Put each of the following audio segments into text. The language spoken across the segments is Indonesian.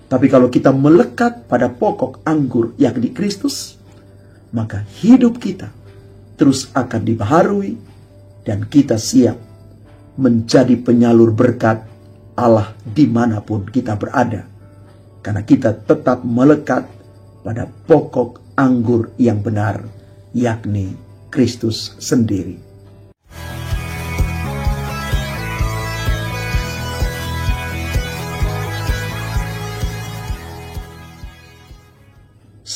Tapi kalau kita melekat pada pokok anggur yakni Kristus, maka hidup kita terus akan dibaharui dan kita siap menjadi penyalur berkat Allah dimanapun kita berada. Karena kita tetap melekat pada pokok anggur yang benar, yakni Kristus sendiri.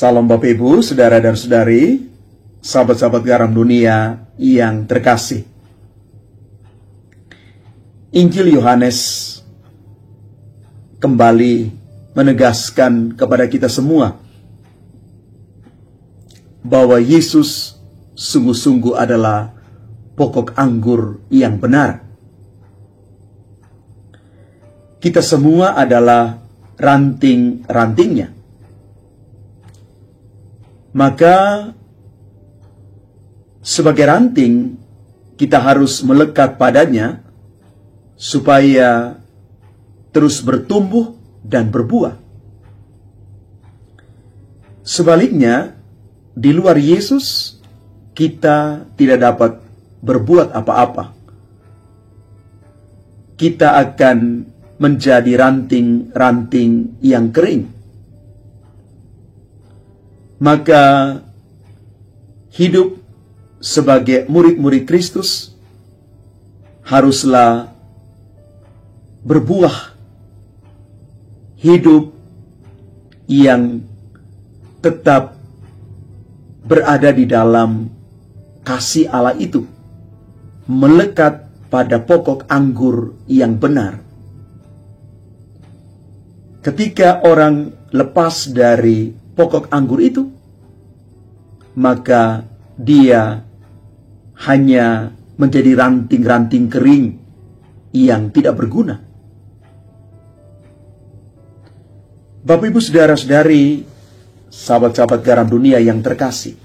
Salam Bapak Ibu, saudara dan saudari, sahabat-sahabat garam dunia yang terkasih. Injil Yohanes kembali menegaskan kepada kita semua bahwa Yesus sungguh-sungguh adalah pokok anggur yang benar. Kita semua adalah ranting-rantingnya. Maka sebagai ranting kita harus melekat padanya supaya terus bertumbuh dan berbuah. Sebaliknya, di luar Yesus kita tidak dapat berbuat apa-apa. Kita akan menjadi ranting-ranting yang kering. Maka hidup sebagai murid-murid Kristus haruslah berbuah, hidup yang tetap berada di dalam kasih Allah itu, melekat pada pokok anggur yang benar. Ketika orang lepas dari pokok anggur itu, maka dia hanya menjadi ranting-ranting kering yang tidak berguna. Bapak Ibu saudara-saudari, sahabat-sahabat garam dunia yang terkasih,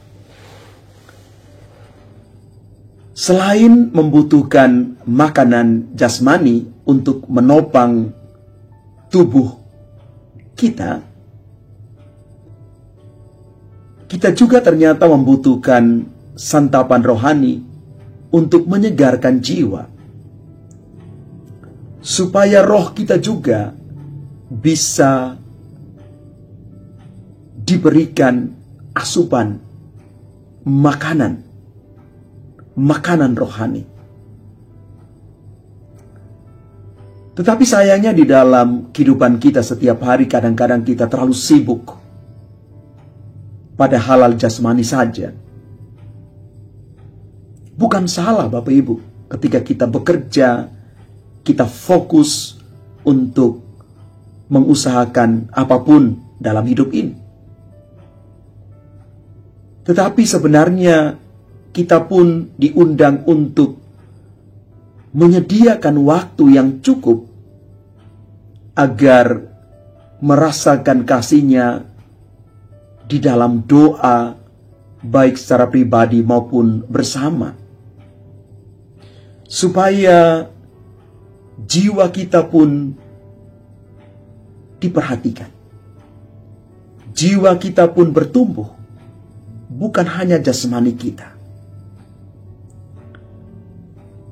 selain membutuhkan makanan jasmani untuk menopang tubuh kita juga ternyata membutuhkan santapan rohani untuk menyegarkan jiwa, supaya roh kita juga bisa diberikan asupan makanan rohani. Tetapi sayangnya di dalam kehidupan kita setiap hari kadang-kadang kita terlalu sibuk pada halal jasmani saja. Bukan salah Bapak Ibu, ketika kita bekerja, kita fokus untuk mengusahakan apapun dalam hidup ini. Tetapi sebenarnya kita pun diundang untuk menyediakan waktu yang cukup agar merasakan kasih-Nya di dalam doa, baik secara pribadi maupun bersama, supaya jiwa kita pun diperhatikan, jiwa kita pun bertumbuh, bukan hanya jasmani kita.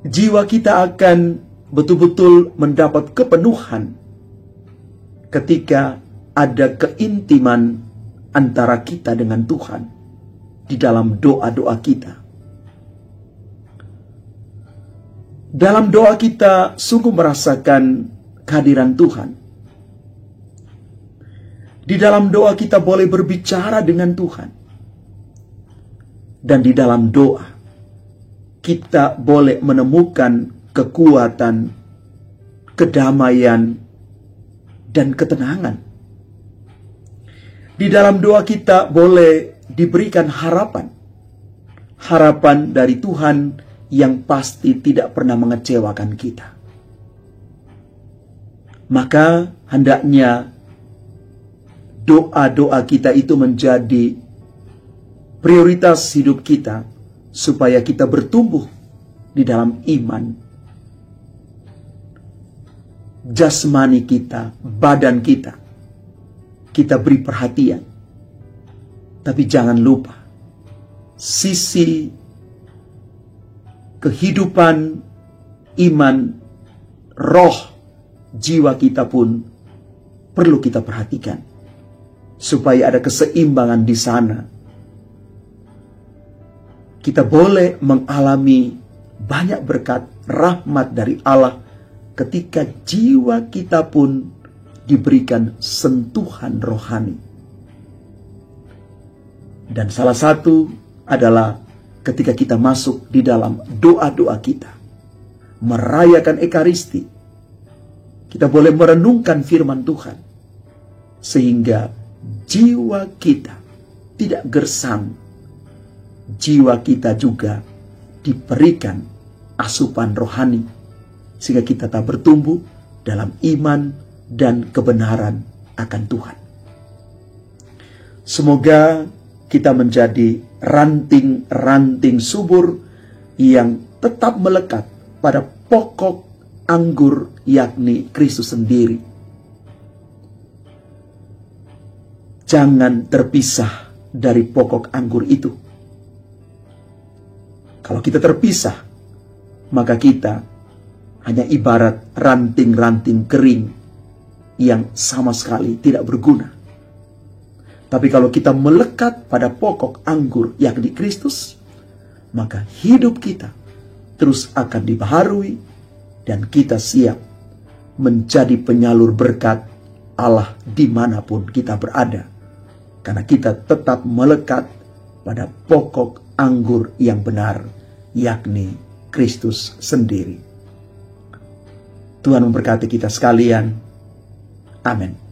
Jiwa kita akan betul-betul mendapat kepenuhan ketika ada keintiman antara kita dengan Tuhan di dalam doa-doa kita. Dalam doa kita sungguh merasakan kehadiran Tuhan. Di dalam doa kita boleh berbicara dengan Tuhan. Dan di dalam doa kita boleh menemukan kekuatan, kedamaian, dan ketenangan. Di dalam doa kita boleh diberikan harapan. Harapan dari Tuhan yang pasti tidak pernah mengecewakan kita. Maka hendaknya doa-doa kita itu menjadi prioritas hidup kita, supaya kita bertumbuh di dalam iman. Jasmani kita, badan kita kita beri perhatian. Tapi jangan lupa, sisi kehidupan iman, roh, jiwa kita pun perlu kita perhatikan, supaya ada keseimbangan di sana. Kita boleh mengalami banyak berkat rahmat dari Allah ketika jiwa kita pun diberikan sentuhan rohani. Dan salah satu adalah ketika kita masuk di dalam doa-doa kita, merayakan Ekaristi, kita boleh merenungkan firman Tuhan, sehingga jiwa kita tidak gersang, jiwa kita juga diberikan asupan rohani, sehingga kita tak bertumbuh dalam iman dan kebenaran akan Tuhan. Semoga kita menjadi ranting-ranting subur yang tetap melekat pada pokok anggur, yakni Kristus sendiri. Jangan terpisah dari pokok anggur itu. Kalau kita terpisah, maka kita hanya ibarat ranting-ranting kering yang sama sekali tidak berguna. Tapi kalau kita melekat pada pokok anggur yakni Kristus, maka hidup kita terus akan dibaharui dan kita siap menjadi penyalur berkat Allah dimanapun kita berada. Karena kita tetap melekat pada pokok anggur yang benar, yakni Kristus sendiri. Tuhan memberkati kita sekalian. Amin.